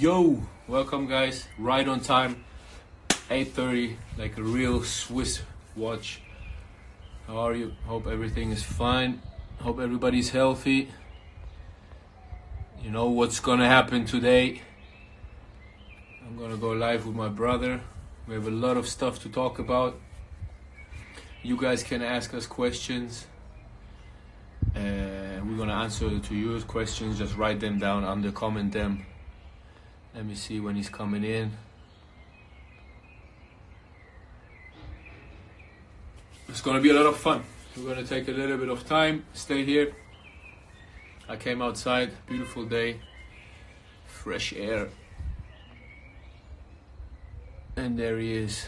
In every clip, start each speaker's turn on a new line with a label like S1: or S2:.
S1: Yo, welcome guys. Right on time, 8:30, like a real Swiss watch. How are you? Hope everything is fine. Hope everybody's healthy. You know what's gonna happen today. I'm gonna go live with my brother. We have a lot of stuff to talk about. You guys can ask us questions. We're gonna answer to your questions. Just write them down under, comment them. Let me see when he's coming in. It's gonna be a lot of fun. We're gonna take a little bit of time, stay here. I came outside, beautiful day, fresh air. And there he is.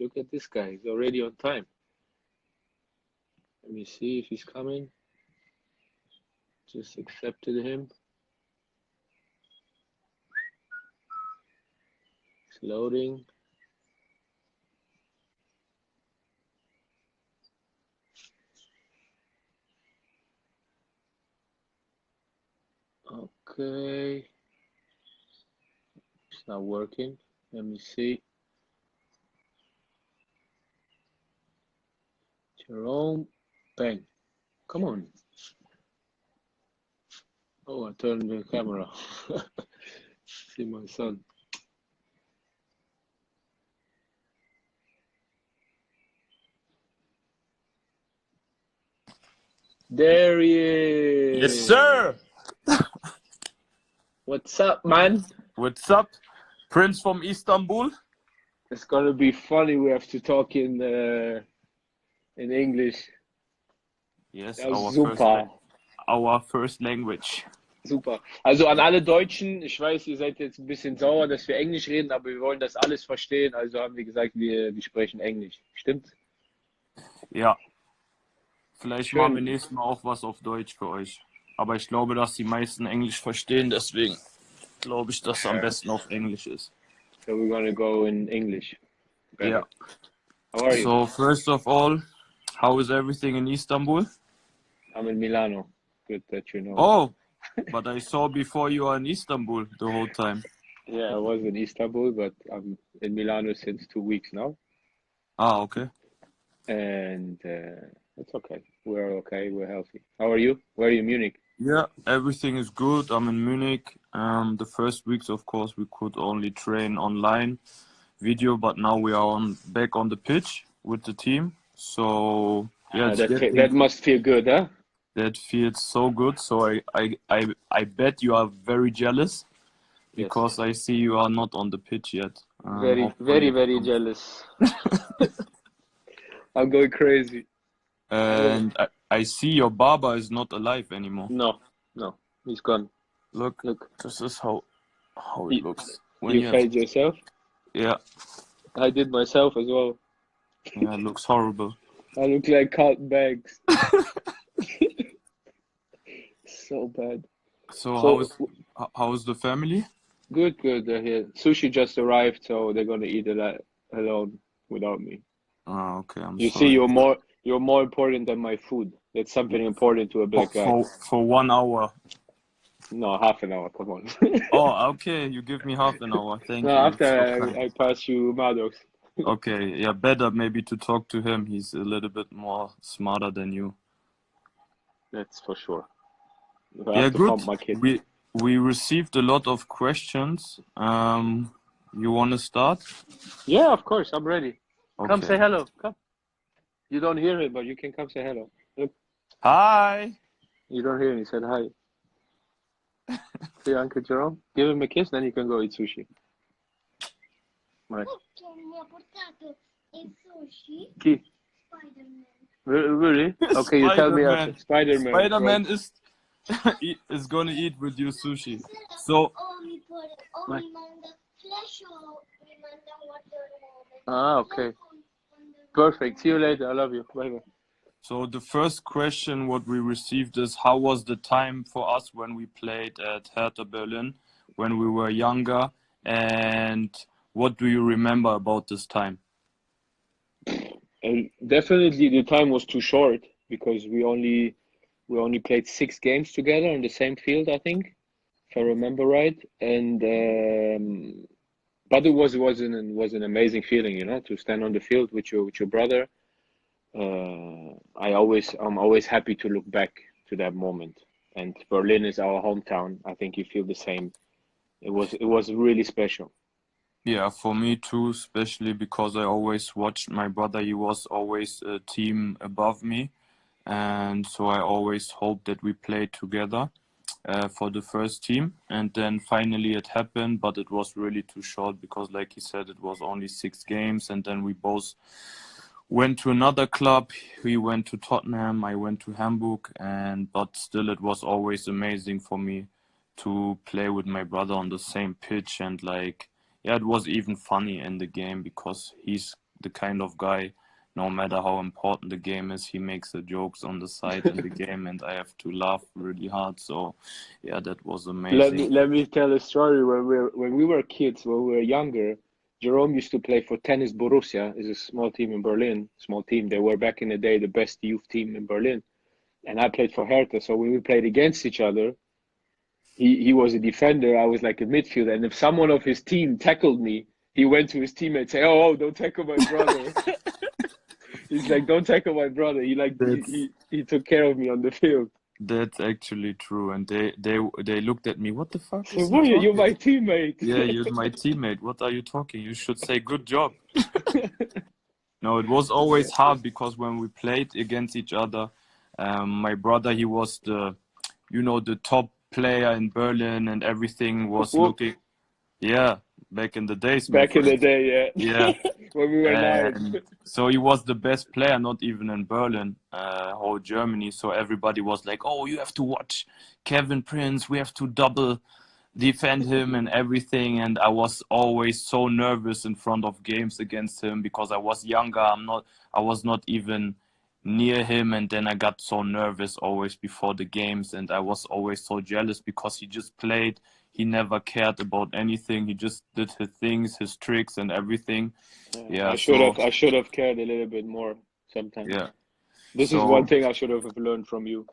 S1: Look at this guy, he's already on time. Let me see if he's coming. Just accepted him. It's loading. Okay. It's not working. Let me see. Jerome Boateng. Come on. Oh, I turned the camera. See my son. There he is.
S2: Yes, sir.
S1: What's up, man?
S2: What's up? Prince from Istanbul.
S1: It's gonna be funny. We have to talk in English.
S2: Yes,
S1: Ja, super.
S2: Our first language.
S1: Super. Also an alle Deutschen, ich weiß, ihr seid jetzt ein bisschen sauer, dass wir Englisch reden, aber wir wollen das alles verstehen. Also haben wir gesagt, wir sprechen Englisch. Stimmt?
S2: Ja. Vielleicht
S1: Schön.
S2: machen wir nächstes Mal auch was auf Deutsch für euch. Aber ich glaube, dass die meisten Englisch verstehen, deswegen glaube ich, dass es am besten auf Englisch ist.
S1: So we're gonna go in English. Better.
S2: Yeah.
S1: How are you?
S2: So first of all, how is everything in Istanbul?
S1: I'm in Milano. Good that you know.
S2: Oh, but I saw before you are in Istanbul the whole time.
S1: Yeah, I was in Istanbul, but I'm in Milano since 2 weeks now.
S2: Ah, okay.
S1: And it's okay. We're okay. We're healthy. How are you? Where are you, Munich?
S2: Yeah, everything is good. I'm in Munich. The first weeks, of course, we could only train online video, but now we are back on the pitch with the team. So yeah,
S1: that must feel good, huh?
S2: That feels so good. So I bet you are very jealous because I see you are not on the pitch yet.
S1: Very jealous. I'm going crazy.
S2: And I see your Baba is not alive anymore.
S1: No, he's gone.
S2: Look, this is how it looks.
S1: You fed yourself?
S2: Yeah.
S1: I did myself as well.
S2: Yeah, it looks horrible.
S1: I look like cotton bags. So bad.
S2: So how is the family?
S1: Good. They're here. Sushi just arrived, so they're gonna eat alone without me.
S2: Oh, okay.
S1: You see, you're more important than my food. That's something important to a black guy.
S2: For 1 hour.
S1: No, half an hour. Come on.
S2: Oh, okay. You give me half an hour. Thank you.
S1: After I pass you Maddox.
S2: Okay. Yeah, better maybe to talk to him. He's a little bit more smarter than you.
S1: That's for sure.
S2: Yeah, good. We received a lot of questions. You want to start?
S1: Yeah, of course. I'm ready.
S2: Okay.
S1: Come say hello. Come. You don't hear it, but you can come say hello. Look.
S2: Hi.
S1: You don't hear him. He said hi. See Uncle Jerome? Give him a kiss, then you can go eat sushi. Right.
S3: Mi ha portato il sushi.
S1: Chi?
S3: Spider-Man.
S1: Really? Okay, you tell me after. Spider-Man.
S2: Spider-Man is gonna eat with you sushi. So.
S3: Mi manda flash o mi manda water.
S1: Ah, okay. Perfect. See you later. I love you. Bye bye.
S2: So the first question what we received is, how was the time for us when we played at Hertha Berlin when we were younger, and what do you remember about this time?
S1: And definitely the time was too short because we only played 6 games together on the same field, I think. if I remember right. And but it was an amazing feeling, you know, to stand on the field with your brother. I'm always happy to look back to that moment. And Berlin is our hometown. I think you feel the same. It was really special.
S2: Yeah, for me too, especially because I always watched my brother. He was always a team above me, and so I always hoped that we played together for the first team. And then finally it happened, but it was really too short because, like he said, it was only 6 games, and then we both went to another club. He went to Tottenham, I went to Hamburg, and but still it was always amazing for me to play with my brother on the same pitch. And like, yeah, it was even funny in the game because he's the kind of guy, no matter how important the game is, he makes the jokes on the side in the game, and I have to laugh really hard. So yeah, that was amazing.
S1: Let me tell a story. When we were kids, when we were younger, Jerome used to play for Tennis Borussia. Is a small team in Berlin. Small team. They were back in the day the best youth team in Berlin, and I played for Hertha. So when we played against each other, he was a defender. I was like a midfielder. And if someone of his team tackled me, he went to his teammate and say, "Oh, don't tackle my brother." He's like, "Don't tackle my brother." He like
S2: That's
S1: he took care of me on the field.
S2: that's actually true. And they looked at me, what the fuck
S1: So,
S2: is he
S1: boy, you're my
S2: talking?
S1: teammate.
S2: Yeah, you're my teammate. What are you talking? You should say good job. No, it was always hard because when we played against each other, my brother, he was the top player in Berlin, and everything was
S1: Whoop.
S2: looking, yeah, back in the days, my
S1: Back in the
S2: friend.
S1: day, yeah.
S2: Yeah.
S1: When we were nine.
S2: And so he was the best player, not even in Berlin, whole Germany. So everybody was like, "Oh, you have to watch Kevin Prince. We have to double defend him and everything." And I was always so nervous in front of games against him because I was younger. I was not even near him, and then I got so nervous always before the games, and I was always so jealous because he just played. He never cared about anything. He just did his things, his tricks and everything. Yeah, so
S1: I should have cared a little bit more sometimes.
S2: yeah.
S1: This is one
S2: So
S1: thing I should have learned from you.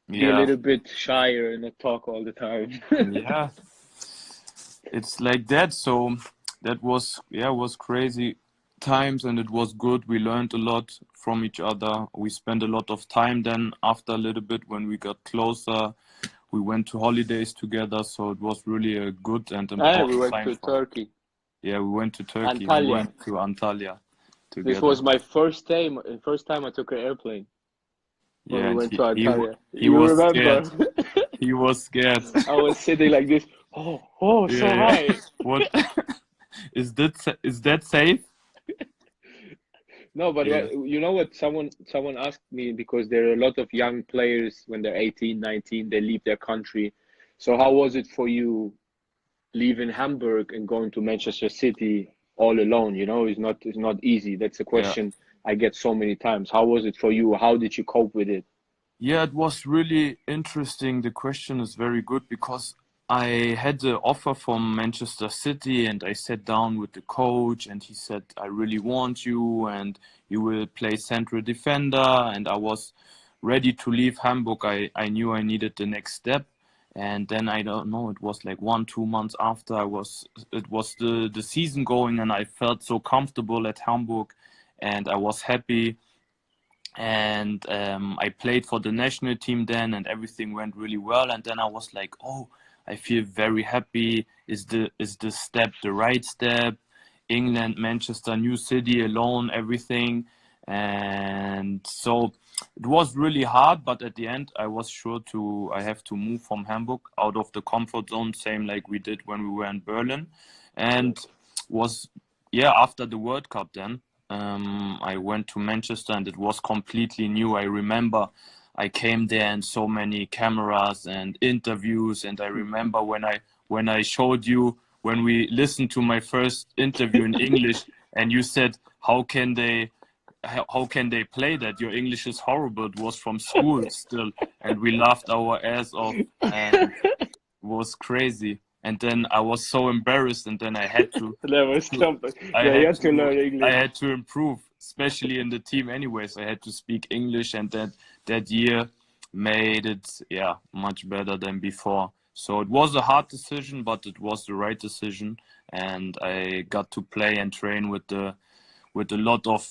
S1: Be a
S2: yeah.
S1: little bit shyer and not talk all the time.
S2: Yeah. It's like that. So that was crazy times, and it was good. We learned a lot from each other. We spent a lot of time. Then after a little bit, when we got closer, we went to holidays together. So it was really a good and
S1: We
S2: important
S1: went
S2: time
S1: to
S2: for us.
S1: Turkey,
S2: Yeah, we went to Turkey. We
S1: Antalya.
S2: went to Antalya
S1: This
S2: together.
S1: was my first time I took an airplane when
S2: Yeah,
S1: we
S2: and
S1: went to Antalya.
S2: he
S1: You
S2: was
S1: remember?
S2: scared. He was scared.
S1: I was sitting like this. Oh, so
S2: Yeah, yeah.
S1: high.
S2: What is that safe?
S1: No, but
S2: Yeah.
S1: you know what? Someone asked me because there are a lot of young players when they're 18, 19, they leave their country. So how was it for you leaving Hamburg and going to Manchester City all alone? You know, it's not easy. That's a
S2: Yeah.
S1: question I get so many times. How was it for you? How did you cope with it?
S2: Yeah, it was really interesting. The question is very good because I had the offer from Manchester City, and I sat down with the coach, and he said, "I really want you, and you will play central defender." And I was ready to leave Hamburg. I knew I needed the next step. And then I don't know, it was like 1, 2 months after it was the season going, and I felt so comfortable at Hamburg, and I was happy. And I played for the national team then, and everything went really well. And then I was like, "Oh, I feel very happy. Is the step the right step? England, Manchester, new city, alone, everything." And so it was really hard, but at the end, I was sure I have to move from Hamburg out of the comfort zone, same like we did when we were in Berlin, and was yeah after the World Cup then. I went to Manchester, and it was completely new. I remember I came there and so many cameras and interviews, and I remember when I showed you when we listened to my first interview in English, and you said, how can they play that? Your English is horrible. It was from school still, and we laughed our ass off, and it was crazy. And then I was so embarrassed, and then I had to
S1: That was
S2: to
S1: something.
S2: I
S1: Yeah, you
S2: had
S1: had to
S2: to
S1: learn
S2: I
S1: English.
S2: had to improve, especially in the team anyways. I had to speak English, and that year made it much better than before. So it was a hard decision, but it was the right decision, and I got to play and train with a lot of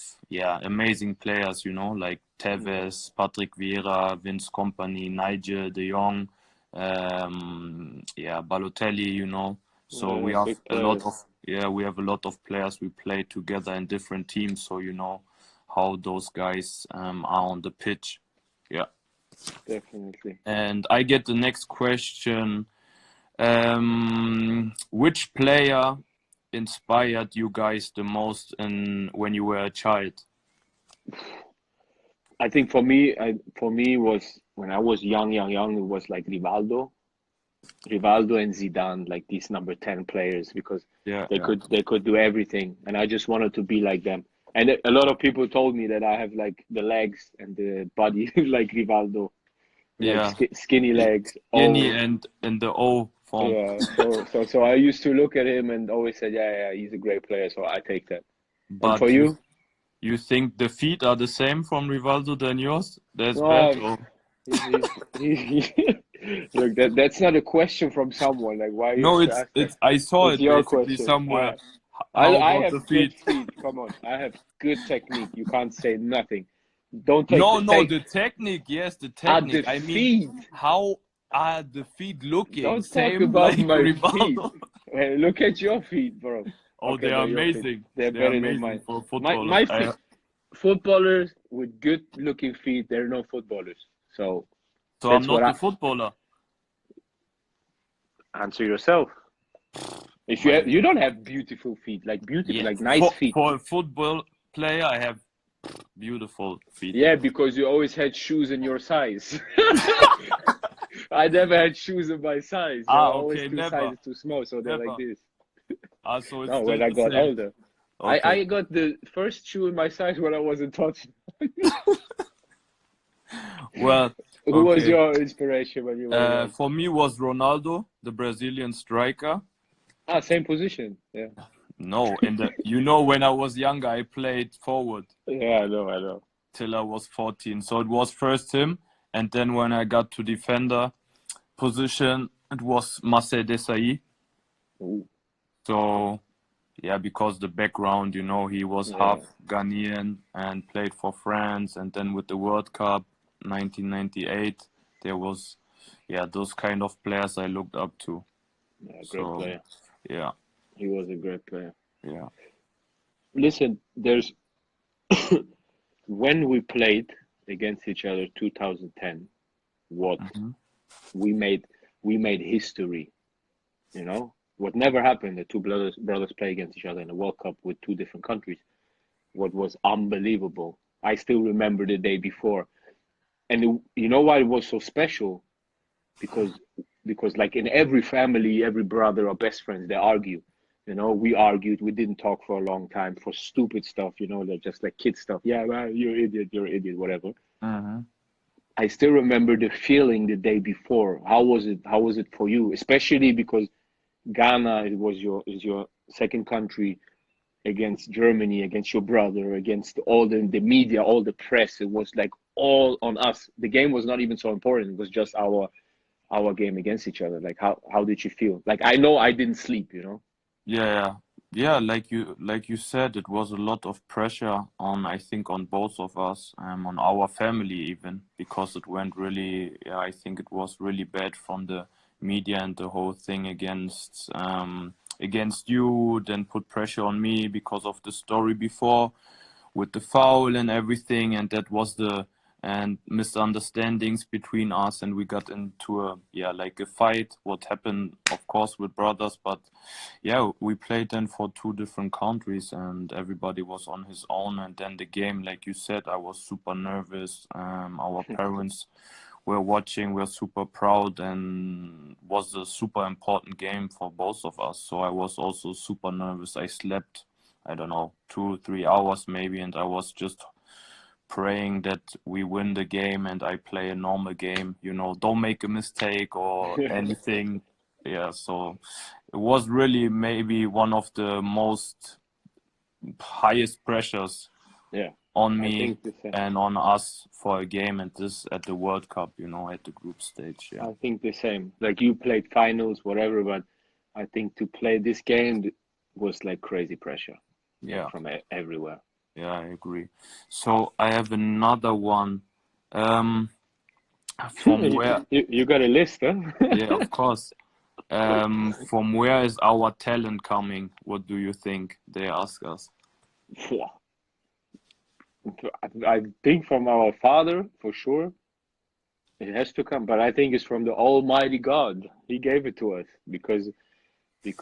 S2: amazing players, like Tevez, Patrick Vieira, Vince Kompany, Nigel De Jong, Balotelli. So we have
S4: Big
S2: a lot
S4: players.
S2: of we have a lot of players. We play together in different teams, so you know how those guys are on the pitch. Yeah.
S4: Definitely.
S2: And I get the next question. Which player inspired you guys the most when you were a child?
S4: I think for me was when I was young, it was like Rivaldo and Zidane, like these number 10 players, because they could do everything, and I just wanted to be like them. And a lot of people told me that I have like the legs and the body like Rivaldo, like skinny legs,
S2: Skinny
S4: old.
S2: and the O form.
S4: Yeah, so I used to look at him and always said, yeah, he's a great player, so I take that. And for
S2: But
S4: you?
S2: you think the feet are the same from Rivaldo than yours? That's bad.
S4: No, look, that's not a question from someone. Like, why you
S2: No,
S4: have to ask that?
S2: I saw
S4: It's
S2: it
S4: your
S2: basically
S4: question.
S2: somewhere.
S4: I
S2: How
S4: I
S2: about the
S4: have good
S2: feet?
S4: feet. Come on, I have good technique. You can't say nothing. Don't
S2: No,
S4: take
S2: the technique. Yes, the
S4: at the
S2: technique. I mean,
S4: feet.
S2: how are the feet looking?
S4: Don't talk
S2: Same
S4: about
S2: like
S4: my feet.
S2: Rivaldo?
S4: Hey, look at your feet, bro.
S2: Oh,
S4: Okay,
S2: they
S4: no,
S2: are
S4: your feet.
S2: amazing.
S4: They're
S2: They are
S4: better than
S2: amazing
S4: mine.
S2: for
S4: My
S2: footballers.
S4: feet. Footballers with good looking feet, they're no footballers. So
S2: So I'm
S4: that's what
S2: not
S4: I
S2: a footballer.
S4: answer yourself. If you don't have beautiful feet, like beautiful, like nice feet.
S2: For a football player, I have beautiful feet.
S4: Yeah, because you always had shoes in your size. I never had shoes in my size. They were always
S2: Okay,
S4: two
S2: never.
S4: sizes too small, so they're like this.
S2: So it's
S4: No,
S2: still
S4: when I
S2: the
S4: got
S2: same.
S4: older.
S2: Okay.
S4: I got the first shoe in my size when I wasn't touching.
S2: Well,
S4: Who was
S2: okay.
S4: your inspiration when you were young?
S2: For me was Ronaldo, the Brazilian striker.
S4: Same position. Yeah.
S2: No, when I was younger, I played forward
S4: Yeah, I know.
S2: till I was 14. So it was first him, and then when I got to defender position, it was Marcel Desailly.
S4: Ooh.
S2: So, yeah, because the background, he was half Ghanaian and played for France, and then with the World Cup 1998, there was, those kind of players I looked up to.
S4: Yeah, great player.
S2: Yeah.
S4: He was a great player.
S2: Yeah.
S4: Listen, there's when we played against each other 2010, what we made history. What never happened, the two brothers play against each other in a World Cup with two different countries. What was unbelievable. I still remember the day before. And you know why it was so special? Because like in every family, every brother or best friends, they argue. We argued. We didn't talk for a long time for stupid stuff. Like just like kid stuff. Yeah, well, you're an idiot, whatever. I still remember the feeling the day before. How was it for you? Especially because Ghana is your second country against Germany, against your brother, against all the media, all the press. It was like all on us. The game was not even so important. It was just our game against each other. Like how did you feel? Like I know I didn't sleep.
S2: Yeah, like you said, it was a lot of pressure I think on both of us, on our family even, because it went really, I think it was really bad from the media and the whole thing against you, then put pressure on me because of the story before with the foul and everything, and that was and misunderstandings between us, and we got into a fight, what happened of course with brothers, but we played then for two different countries and everybody was on his own, and then the game, like you said, I was super nervous. Our parents were watching, we're super proud, and was a super important game for both of us, so I was also super nervous. I slept, I don't know, 2-3 hours maybe, and I was just praying that we win the game and I play a normal game, don't make a mistake or anything. So it was really maybe one of the most highest pressures on
S4: I
S2: me
S4: think the same.
S2: and on us for a game at the World Cup, you know, at the group stage. Yeah.
S4: I think the same. Like you played finals, whatever, but I think to play this game was like crazy pressure, like
S2: Yeah.
S4: from everywhere.
S2: Yeah, I agree. So I have another one. Um, from where?
S4: You got a list, huh?
S2: Yeah, of course. From where is our talent coming? What do you think? They ask us.
S4: Phew. I think from our Father for sure. It has to come, but I think it's from the Almighty God. He gave it to us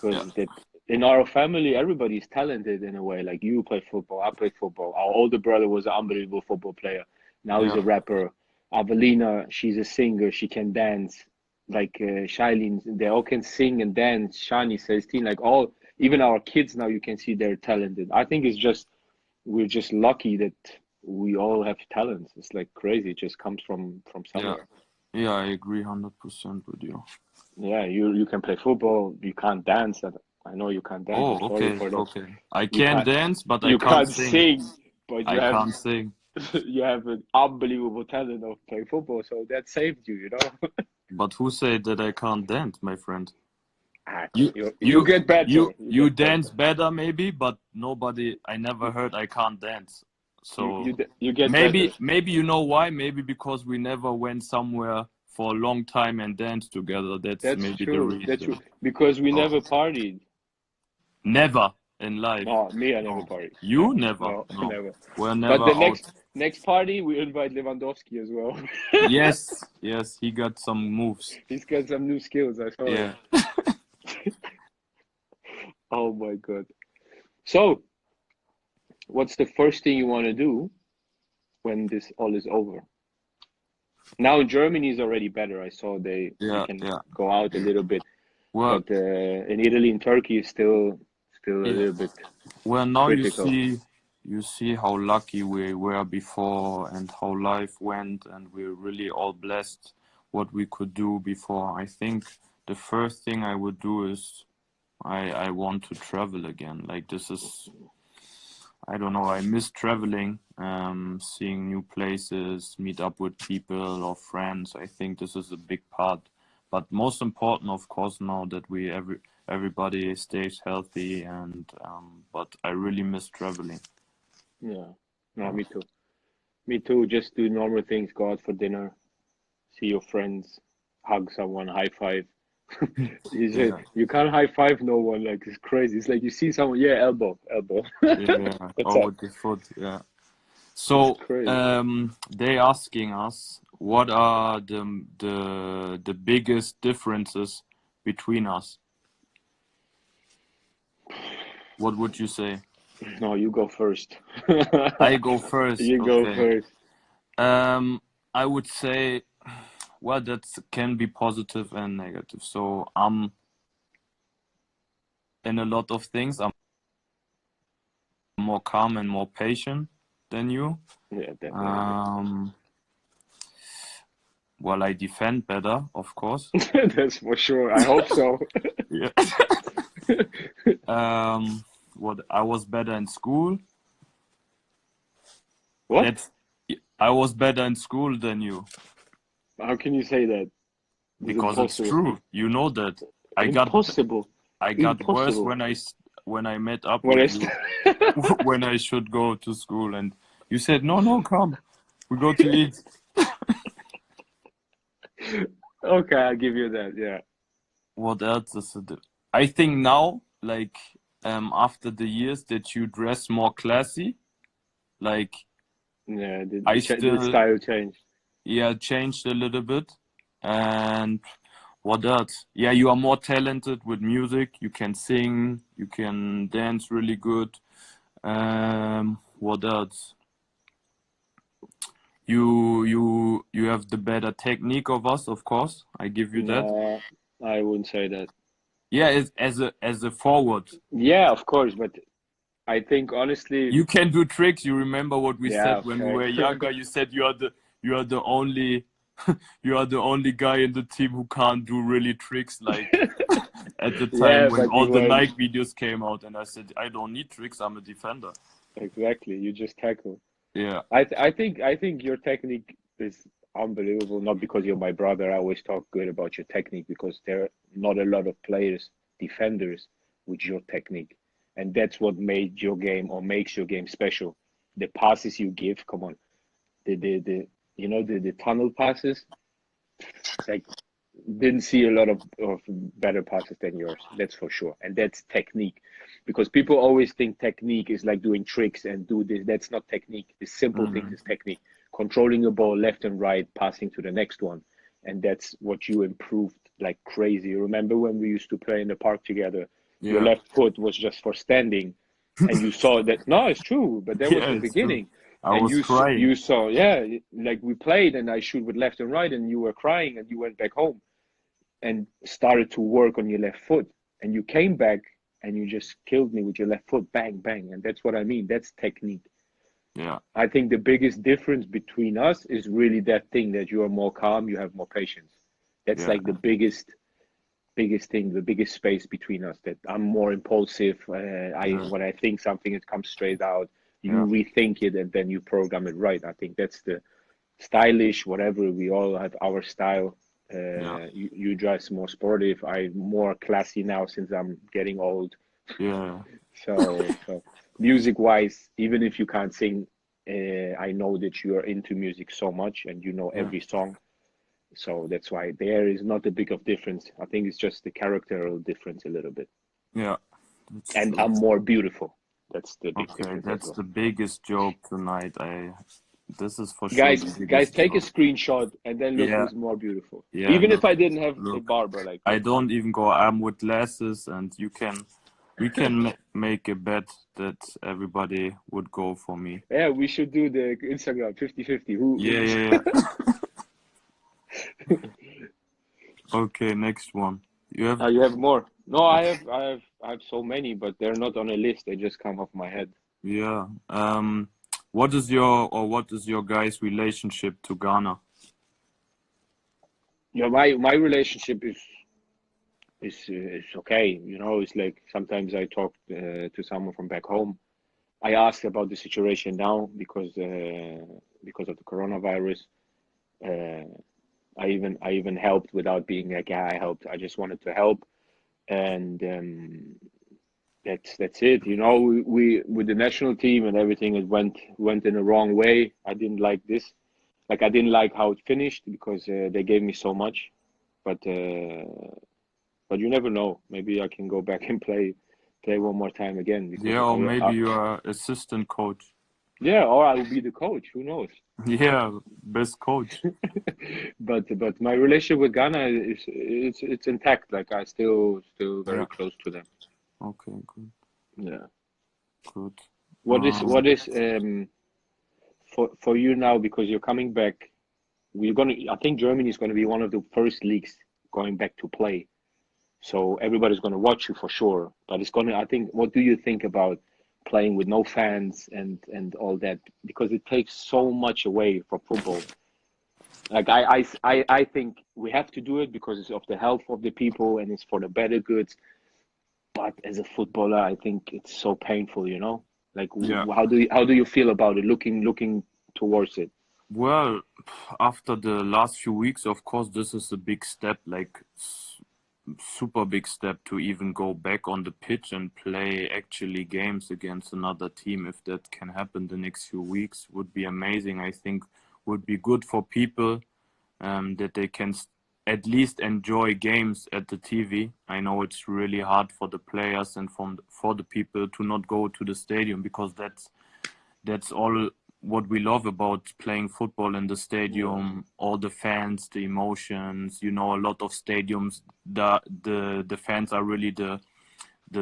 S2: Yeah.
S4: because that in our family everybody's talented in a way. Like you play football, I play football. Our older brother was an unbelievable football player. Now he's
S2: Yeah.
S4: a rapper. Avelina, she's a singer. She can dance. Like Shailene, they all can sing and dance. Shani, Celestine, like all, even our kids now, you can see they're talented. I think it's just we're just lucky that we all have talents. It's like crazy. It just comes from
S2: Yeah.
S4: somewhere.
S2: Yeah, I agree 100% with you.
S4: Yeah, you can play football. You can't dance. I know you can't dance. I'm
S2: Oh,
S4: sorry
S2: okay,
S4: for that.
S2: okay. I
S4: You
S2: can
S4: can't
S2: dance, but I
S4: you
S2: can't
S4: can't
S2: sing.
S4: sing, but
S2: I can't sing.
S4: you have an unbelievable talent of playing football. So that saved you, you know.
S2: But who said that I can't dance, my friend?
S4: Ah,
S2: You
S4: you get better. You
S2: you
S4: get
S2: dance
S4: better.
S2: better maybe, but I never heard I can't dance. So
S4: You get better.
S2: maybe you know why? Maybe because we never went somewhere for a long time and danced together. That's
S4: That's
S2: maybe the
S4: true. That's true.
S2: reason.
S4: Because we
S2: Oh,
S4: never partied.
S2: never in life.
S4: No, me, I never
S2: No.
S4: partied.
S2: You
S4: No,
S2: never.
S4: no,
S2: No.
S4: never.
S2: We're
S4: But
S2: never
S4: the
S2: out.
S4: next party, we invite Lewandowski as well.
S2: Yes, yes, he got some moves.
S4: He's got some new skills. I saw it.
S2: Yeah.
S4: Oh my God. So, what's the first thing you want to do when this all is over? Now in Germany is already better. I saw they
S2: Yeah,
S4: can
S2: yeah.
S4: go out a little bit,
S2: Well,
S4: but in Italy and Turkey is still a
S2: yeah.
S4: little bit
S2: Well, now
S4: critical.
S2: you see how lucky we were before and how life went, and we're really all blessed what we could do before. I think the first thing I would do is I want to travel again. Like this is, I don't know, I miss traveling, seeing new places, meet up with people or friends. I think this is a big part. But most important, of course, now that everybody stays healthy and but I really miss traveling.
S4: Yeah. No,
S2: Yeah.
S4: me too. Me too. Just do normal things. Go out for dinner, see your friends, hug someone, high five.
S2: Yeah,
S4: You can't high five no one. Like it's crazy. It's like you see someone, yeah, elbow, elbow.
S2: yeah.
S4: What's
S2: Oh,
S4: up?
S2: with the foot, yeah.
S4: It's
S2: So,
S4: crazy.
S2: they asking us what are the biggest differences between us? What would you say?
S4: No, you go first.
S2: I go first.
S4: You go
S2: Okay.
S4: first.
S2: I would say, well, that can be positive and negative. So, in a lot of things, I'm more calm and more patient than you.
S4: Yeah, definitely.
S2: Um, well, I defend better, of course.
S4: That's for sure. I hope so.
S2: Yeah. What I was better in school.
S4: What?
S2: That's I was better in school than you
S4: How can you say that? It's
S2: because it's
S4: impossible.
S2: true. You know that. I got
S4: Impossible.
S2: I got worse
S4: Impossible.
S2: when I met up
S4: When I
S2: with
S4: st-
S2: you when I should go to school and you said no, no, come, we go to eat.
S4: Okay, I'll give you that. Yeah.
S2: What else is it? I think now, like after the years that you dress more classy, like
S4: Yeah,
S2: I
S4: the
S2: still
S4: style changed.
S2: yeah changed a little bit. And what else? Yeah, you are more talented with music. You can sing, you can dance really good. What else? You have the better technique of us, of course. I give you that.
S4: No, I wouldn't say that.
S2: Yeah, as a forward,
S4: Yeah, of course, but I think honestly,
S2: you can do tricks. You remember what we
S4: yeah,
S2: said when we
S4: okay.
S2: were younger? You said you are the only you are the only guy in the team who can't do really tricks like at the time
S4: Yeah,
S2: when
S4: but
S2: all
S4: you
S2: the
S4: were
S2: Nike videos came out, and I said I don't need tricks. I'm a defender.
S4: exactly. You just tackle.
S2: Yeah.
S4: I think your technique is unbelievable. Not because you're my brother. I always talk good about your technique because there are not a lot of players, defenders, with your technique, and that's what made your game or makes your game special. The passes you give, come on, the you know the tunnel passes, like didn't see a lot of better passes than yours. That's for sure, and that's technique, because people always think technique is like doing tricks and do this. That's not technique. The simple things
S2: Mm.
S4: is technique. Controlling a ball left and right, passing to the next one, and that's what you improved like crazy. Remember when we used to play in the park together? Your
S2: Yeah.
S4: left foot was just for standing, and you saw that. No, it's true, but that was
S2: Yeah,
S4: the
S2: it's true.
S4: beginning.
S2: I
S4: And
S2: was crying.
S4: you saw, yeah, like we played, and I shoot with left and right, and you were crying, and you went back home and started to work on your left foot, and you came back and you just killed me with your left foot, bang bang. And that's what I mean, that's technique.
S2: Yeah.
S4: I think the biggest difference between us is really that thing, that you are more calm, you have more patience. That's
S2: Yeah.
S4: like the biggest thing, the biggest space between us, that I'm more impulsive. I
S2: Yeah.
S4: When I think something, it comes straight out. You
S2: Yeah.
S4: rethink it and then you program it right. I think that's the stylish, whatever. We all have our style.
S2: Yeah.
S4: You dress more sportive. I'm more classy now since I'm getting old.
S2: Yeah.
S4: So music wise, even if you can't sing, I know that you are into music so much and you know
S2: Yeah.
S4: every song. So that's why there is not a big of difference. I think it's just the character difference a little bit.
S2: Yeah. That's
S4: And
S2: true.
S4: I'm more beautiful. That's the big
S2: Okay,
S4: difference as
S2: that's
S4: well.
S2: the biggest joke tonight. This is for sure
S4: Guys,
S2: the
S4: guys,
S2: biggest
S4: take a
S2: joke.
S4: screenshot and then look
S2: Yeah.
S4: who's more beautiful.
S2: Yeah.
S4: Even if
S2: Look.
S4: I didn't have a
S2: Look.
S4: barber, like,
S2: I
S4: look.
S2: don't even go. I'm with glasses, and we can make a bet that everybody would go for me.
S4: Yeah, we should do the Instagram 50-50.
S2: Yeah,
S4: Who's
S2: yeah, yeah. Okay, next one. You have,
S4: you have more? No, I have so many, but they're not on a list. They just come off my head.
S2: yeah. What is your guys' relationship to Ghana?
S4: Yeah, my relationship is okay. You know, it's like sometimes I talk to someone from back home. I ask about the situation now because of the coronavirus. Uh, I even helped without being like, yeah, I helped. I just wanted to help, and that's it. You know, we with the national team and everything, it went in the wrong way. I didn't like this. Like I didn't like how it finished because they gave me so much, but you never know. Maybe I can go back and play one more time again because
S2: Yeah, or maybe you are assistant coach.
S4: yeah, or I will be the coach. Who knows?
S2: Yeah, best coach.
S4: But my relationship with Ghana is it's intact. Like I still very
S2: Yeah.
S4: close to them.
S2: Okay, good,
S4: Yeah.
S2: good.
S4: What is for you now, because you're coming back? We're gonna. I think Germany is going to be one of the first leagues going back to play. So everybody's going to watch you for sure. But it's going to. I think. What do you think about playing with no fans and all that? Because it takes so much away from football. Like I think we have to do it because it's of the health of the people and it's for the better goods. But as a footballer, I think it's so painful. You know, like
S2: Yeah.
S4: how do you feel about it? Looking towards it.
S2: Well, after the last few weeks, of course, this is a big step, like super big step to even go back on the pitch and play actually games against another team. If that can happen the next few weeks, would be amazing. I think would be good for people, that they can at least enjoy games at the TV. I know it's really hard for the players and for the people to not go to the stadium, because that's all what we love about playing football in the stadium. All the fans, the emotions. You know, a lot of stadiums, the fans are really the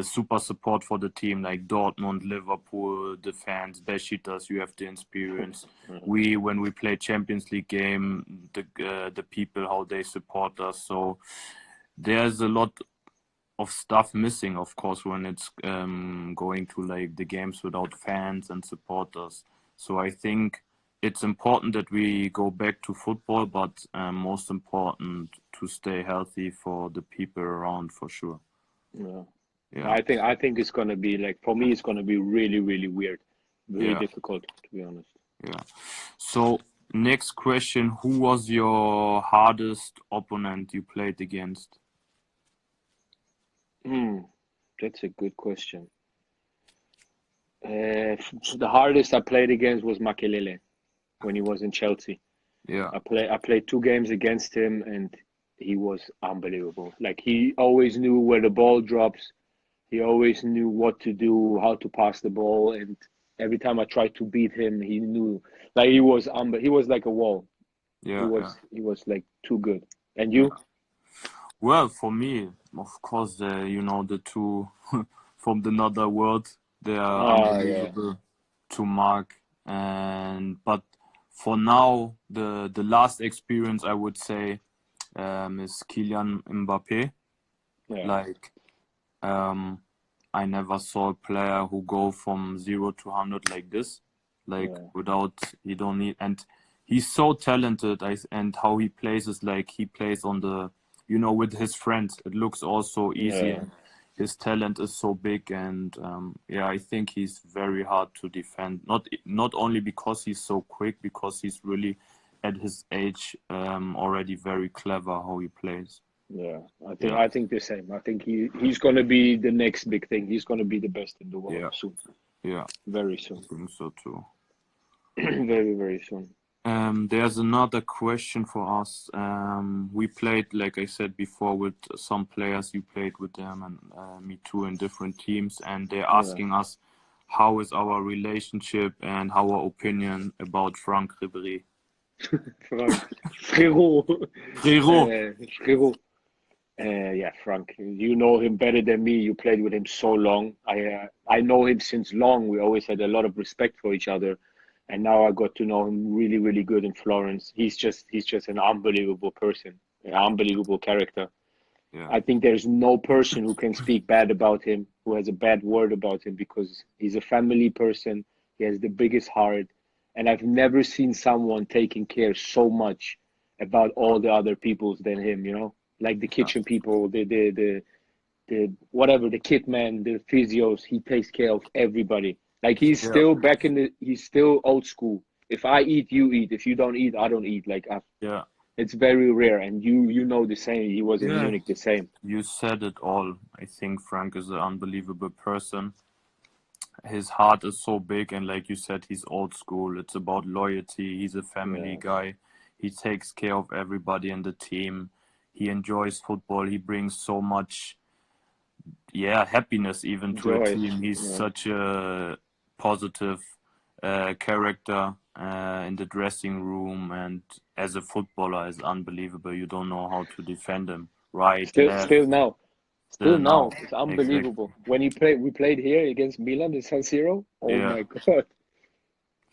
S2: super support for the team, like Dortmund, Liverpool, the fans, Besiktas. You have the experience. When we play Champions League game, the people, how they support us. So there's a lot of stuff missing, of course, when it's going to like the games without fans and supporters. So I think it's important that we go back to football, but most important to stay healthy for the people around, for sure.
S4: Yeah.
S2: Yeah,
S4: I think it's gonna be like, for me it's gonna be really really weird, very
S2: yeah,
S4: difficult, to be honest.
S2: Yeah. So next question, who was your hardest opponent you played against?
S4: That's a good question. The hardest I played against was Makelele when he was in Chelsea.
S2: Yeah.
S4: I played 2 games against him, and he was unbelievable. Like, he always knew where the ball drops. He always knew what to do, how to pass the ball, and every time I tried to beat him, he knew. Like, he was like a wall.
S2: Yeah, yeah.
S4: He was like too good. And
S2: Yeah.
S4: you?
S2: Well, for me, of course, you know, the two from the another world, they are
S4: Ah, yeah,
S2: unbelievable to mark. And but for now, the last experience I would say is Kylian Mbappe.
S4: yeah,
S2: Like, I never saw a player who go from 0 to 100 like this. Like,
S4: yeah,
S2: without, you don't need, and he's so talented. And how he plays is like he plays on the, you know, with his friends. It looks all so easy,
S4: yeah,
S2: and his talent is so big. And yeah, I think he's very hard to defend. Not only because he's so quick, because he's really at his age already very clever how he plays.
S4: yeah.
S2: Yeah,
S4: I think the same. I think he's gonna be the next big thing. He's gonna be the best in the world
S2: yeah,
S4: soon.
S2: yeah.
S4: Very
S2: I
S4: soon.
S2: think so too.
S4: Very, very soon.
S2: There's another question for us. We played, like I said before, with some players. You played with them, and me too, in different teams. And they're
S4: Yeah.
S2: asking us, how is our relationship and our opinion about Frank Ribéry?
S4: Frank. Frérot.
S2: Frérot.
S4: Frérot. Yeah, Frank. You know him better than me. You played with him so long. I know him since long. We always had a lot of respect for each other, and now I got to know him really, really good in Florence. He's just an unbelievable person, an unbelievable character.
S2: Yeah,
S4: I think there's no person who can speak bad about him, who has a bad word about him, because he's a family person. He has the biggest heart, and I've never seen someone taking care so much about all the other peoples than him. You know, like the
S2: yeah,
S4: kitchen people, the whatever, the kit man, the physios. He takes care of everybody. Like,
S2: yeah,
S4: he's still old school. If I eat, you eat. If you don't eat, I don't eat. Like,
S2: yeah,
S4: it's very rare, and you know the same. He was in
S2: yeah.
S4: Munich the same.
S2: You said it all. I think Frank is an unbelievable person. His heart is so big, and like you said, he's old school. It's about loyalty. He's a family
S4: Yeah,
S2: guy. He takes care of everybody in the team. He enjoys football. He brings so much, yeah, happiness even to a
S4: joy.
S2: team. He's
S4: Yeah.
S2: such a positive character in the dressing room, and as a footballer is unbelievable. You don't know how to defend him. Right, left,
S4: Still
S2: still
S4: now,
S2: now.
S4: it's
S2: Exactly.
S4: unbelievable. When we played here against Milan in San Siro. Oh
S2: Yeah,
S4: my God,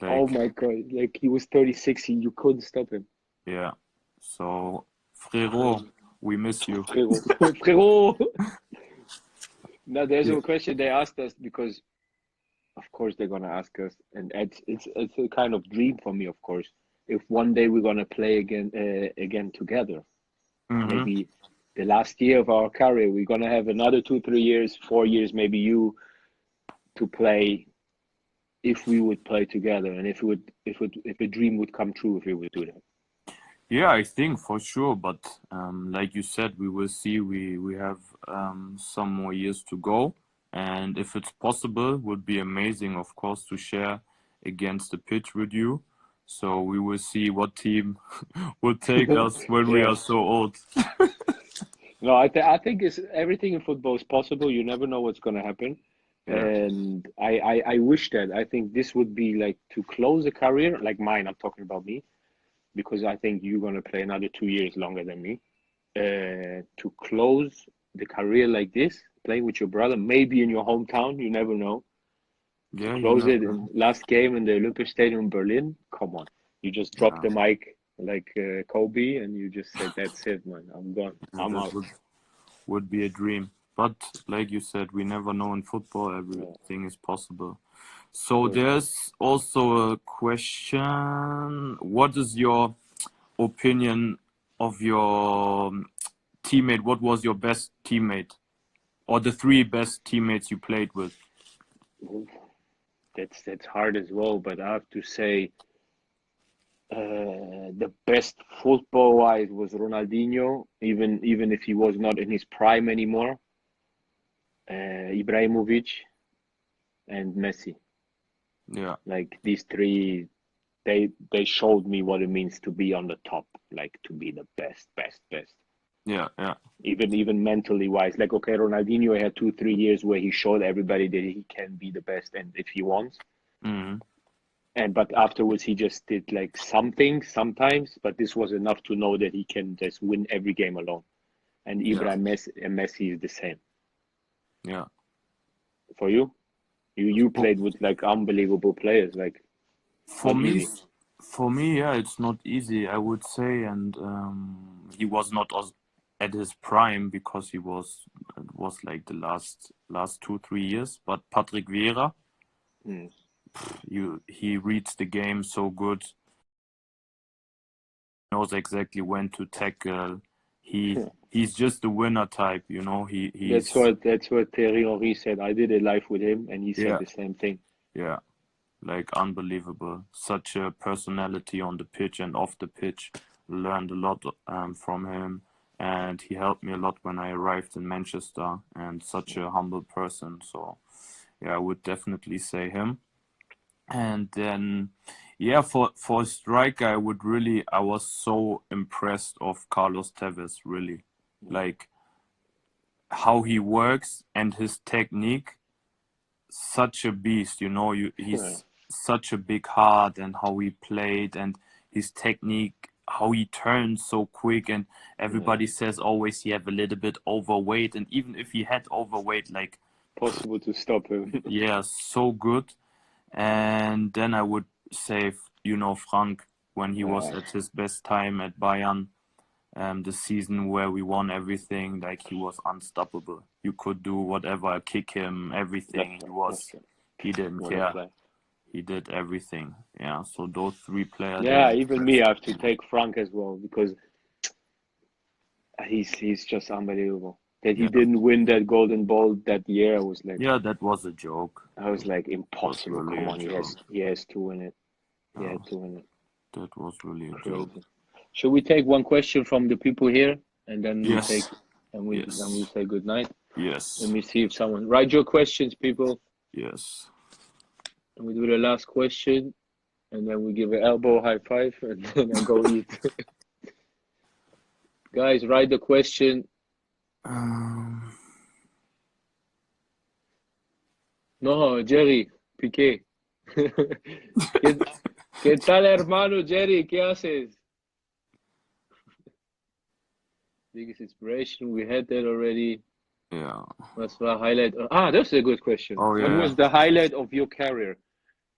S4: oh
S2: like,
S4: my God! Like, he was 36, you couldn't stop him.
S2: yeah. So, Frérot,
S4: Crazy.
S2: we miss you.
S4: Frérot, frérot. Now, there's
S2: Yeah.
S4: a question they asked us, because of course they're gonna ask us, and it's a kind of dream for me, of course. If one day we're gonna play again together,
S2: Mm-hmm.
S4: maybe the last year of our career, we're gonna have another 2, 3 years, 4 years, maybe you to play, if we would play together, and if a dream would come true if we would do that.
S2: Yeah, I think for sure. But like you said, we will see. We have some more years to go, and if it's possible, would be amazing, of course, to share against the pitch with you. So we will see what team will take us when we
S4: Yeah.
S2: are so old.
S4: No, I think it's everything in football is possible. You never know what's gonna happen.
S2: Yeah,
S4: And I wish that. I think this would be like to close a career like mine. I'm talking about me, because I think you're gonna play another 2 years longer than me. To close the career like this, playing with your brother, maybe in your hometown, you never know. To
S2: yeah, you
S4: close
S2: never
S4: it in
S2: know.
S4: last game in the Olympic Stadium in Berlin, come on. You just drop
S2: Yeah,
S4: the mic like Kobe, and you just said, "That's it, man. I'm gone.
S2: yeah,
S4: I'm
S2: that
S4: out."
S2: would be a dream. But like you said, we never know in football.
S4: Yeah,
S2: Everything is possible.
S4: of
S2: So
S4: course.
S2: there's also a question. What is your opinion of your teammate? What was your best teammate or the three best teammates you played with?
S4: Oof, that's hard as well, but I have to say, The best football-wise was Ronaldinho, even if he was not in his prime anymore. Ibrahimovic and Messi.
S2: Yeah.
S4: Like these three, they showed me what it means to be on the top, like to be the best.
S2: Yeah. Yeah.
S4: Even mentally wise. Like okay, Ronaldinho had 2-3 years where he showed everybody that he can be the best, and if he wants.
S2: Mm.
S4: But afterwards he just did like something sometimes, but this was enough to know that he can just win every game alone. And
S2: Yeah.
S4: Messi is the same.
S2: Yeah.
S4: For you? You played with like unbelievable players, like
S2: For
S4: not
S2: me,
S4: easy.
S2: yeah, it's not easy, I would say, and he was not at his prime because it was like the last 2-3 years. But Patrick Vieira,
S4: Hmm.
S2: he reads the game so good, knows exactly when to tackle. He's just a winner type, you know.
S4: That's what Thierry Henry said. I did a live with him, and he said
S2: Yeah,
S4: the same thing.
S2: yeah, like unbelievable. Such a personality on the pitch and off the pitch. Learned a lot from him, and he helped me a lot when I arrived in Manchester. And such a humble person. So yeah, I would definitely say him. And then yeah, for a striker, I was so impressed of Carlos Tevez, really. Like how he works and his technique, such a beast, you know.
S4: Yeah,
S2: He's such a big heart, and how he played and his technique, how he turns so quick, and
S4: yeah.
S2: everybody says always he have a little bit overweight, and even if he had overweight, like
S4: Possible to stop him.
S2: yeah, so good. And then I would say, you know, Frank, when he was
S4: Yeah,
S2: at his best time at Bayern, the season where we won everything, like he was unstoppable. You could do whatever, kick him, everything.
S4: that's right.
S2: He didn't
S4: What a
S2: care.
S4: play.
S2: He did everything. Yeah. So those three players, they
S4: Yeah, even me,
S2: impressed
S4: I have to
S2: me.
S4: take Frank as well because he's just unbelievable. That he
S2: Yeah.
S4: didn't win that golden ball that year,
S2: Yeah, that was a joke.
S4: I was like
S2: It was
S4: impossible.
S2: really
S4: Come
S2: a
S4: on,
S2: joke.
S4: he has to win it. He
S2: Yeah,
S4: had to win it.
S2: that was really a joke.
S4: Crazy. Should we take one question from the people here, and then we take
S2: Yes.
S4: and we
S2: Yes.
S4: say good night? Let
S2: Yes.
S4: me see if someone write your questions, people,
S2: Yes.
S4: and we do the last question, and then we give an elbow high five, and then I go eat. Guys, write the question. No, Jerry, Piqué. ¿Qué, qué tal, hermano Jerry? ¿Qué haces? Biggest inspiration, we had that already.
S2: Yeah.
S4: What's the highlight? That's a good question.
S2: Oh
S4: What
S2: yeah.
S4: was the highlight of your career?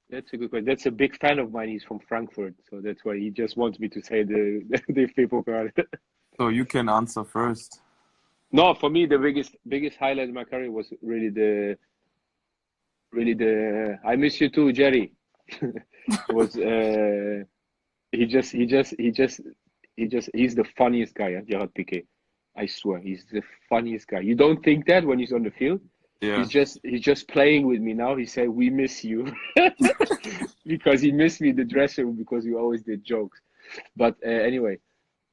S4: That's a good question. That's a big fan of mine. He's from Frankfurt, so that's why he just wants me to say the people.
S2: So you can answer first.
S4: No, for me the biggest highlight of my career was really the I miss you too, Jerry. was he's the funniest guy, Gerard Piqué. I swear, he's the funniest guy. You don't think that when he's on the field.
S2: Yeah.
S4: He's just playing with me now. He said, "We miss you," because he missed me in the dressing room because we always did jokes. But anyway,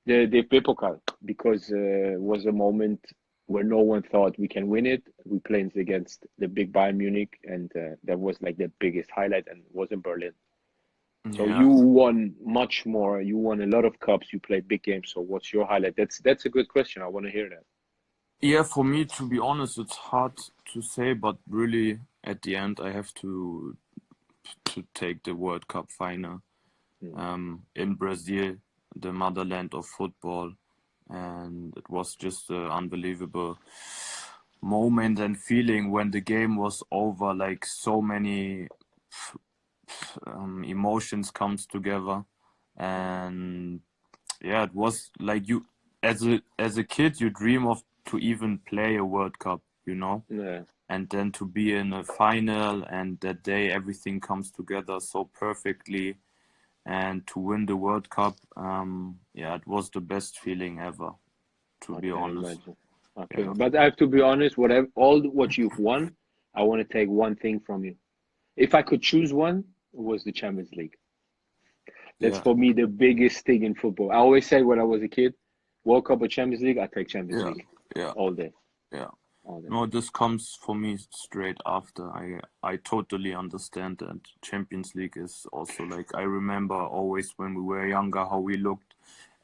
S4: the Pepokal, because was a moment where no one thought we can win it. We played against the big Bayern Munich, and that was like the biggest highlight, and it was in Berlin. So
S2: Yeah.
S4: you won much more. You won a lot of cups. You played big games. So what's your highlight? That's a good question. I want to hear that.
S2: Yeah, for me, to be honest, it's hard to say, but really, at the end, I have to take the World Cup final in Brazil, the motherland of football, and it was just an unbelievable moment and feeling when the game was over. Like so many emotions comes together, and yeah, it was like you as a kid, you dream of to even play a World Cup, you know,
S4: Yeah,
S2: and then to be in a final, and that day everything comes together so perfectly, and to win the World Cup, yeah, it was the best feeling ever, to
S4: I
S2: be
S4: can
S2: honest.
S4: imagine.
S2: Yeah.
S4: But I have to be honest. What you've won, I want to take one thing from you. If I could choose one, it was the Champions League. That's
S2: Yeah,
S4: for me the biggest thing in football. I always say when I was a kid, World Cup or Champions League, I take Champions
S2: yeah,
S4: League
S2: yeah,
S4: all day,
S2: yeah.
S4: all day.
S2: No, this comes for me straight after. I totally understand that Champions League is also like I remember always when we were younger how we looked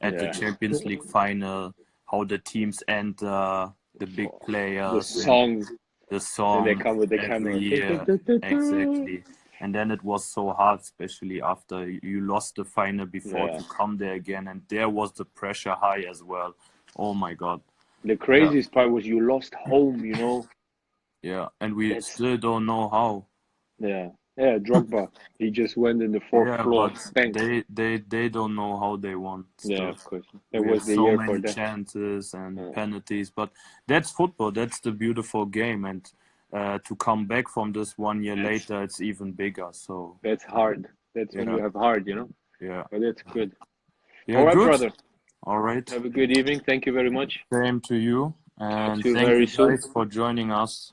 S2: at the
S4: Yeah.
S2: Champions League final, how the teams enter, the big
S4: The
S2: players and
S4: song,
S2: the
S4: then they
S2: song
S4: come with the
S2: every
S4: camera.
S2: year. Exactly. And then it was so hard, especially after you lost the final before
S4: Yeah.
S2: to come there again. And there was the pressure high as well. Oh my God.
S4: The
S2: Yeah.
S4: craziest part was you lost home, you know.
S2: Yeah. And we
S4: That's
S2: still don't know how.
S4: yeah. Yeah, Drogba. He just went in the fourth
S2: Yeah,
S4: floor.
S2: but
S4: Bang.
S2: they don't know how they won
S4: Yeah,
S2: still.
S4: of course. It
S2: We have
S4: was the
S2: so
S4: year for
S2: many
S4: them.
S2: chances and
S4: Yeah.
S2: penalties, but that's football. That's the beautiful game. And to come back from this 1 year
S4: That's
S2: later, it's even bigger. So
S4: that's hard. That's when
S2: yeah,
S4: you have hard, you know.
S2: yeah,
S4: But that's good.
S2: yeah.
S4: All right,
S2: Good.
S4: brother.
S2: All right.
S4: Have a good evening. Thank you very much.
S2: Same to you.
S4: Talk
S2: And
S4: to you
S2: thank
S4: very
S2: you
S4: soon.
S2: guys for joining us.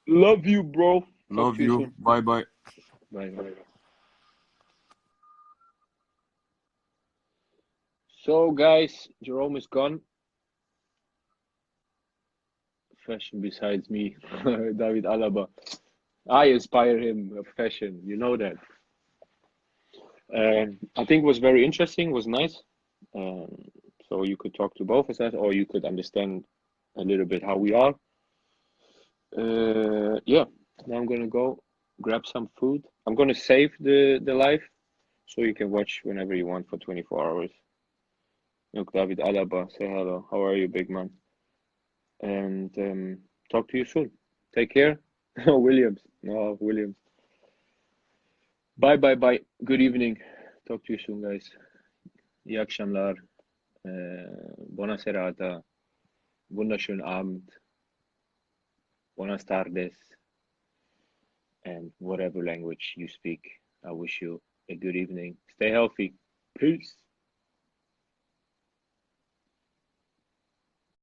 S4: Love you, bro. Talk
S2: Love
S4: to you
S2: you.
S4: soon.
S2: Bye bye.
S4: Bye. Bye. So, guys, Jerome is gone. Fashion besides me, David Alaba. I inspire him of fashion. You know that. I think was very interesting. Was nice. Um, so you could talk to both of us, or you could understand a little bit how we are. Yeah. Now I'm gonna go grab some food. I'm gonna save the live, so you can watch whenever you want for 24 hours. Look, David Alaba, say hello. How are you, big man? And talk to you soon. Take care. Williams. No, Williams. Bye, bye, bye. Good evening. Talk to you soon, guys. İyi akşamlar. Buona serata. Wunderschönen Abend. Buenas tardes. And whatever language you speak, I wish you a good evening. Stay healthy. Peace.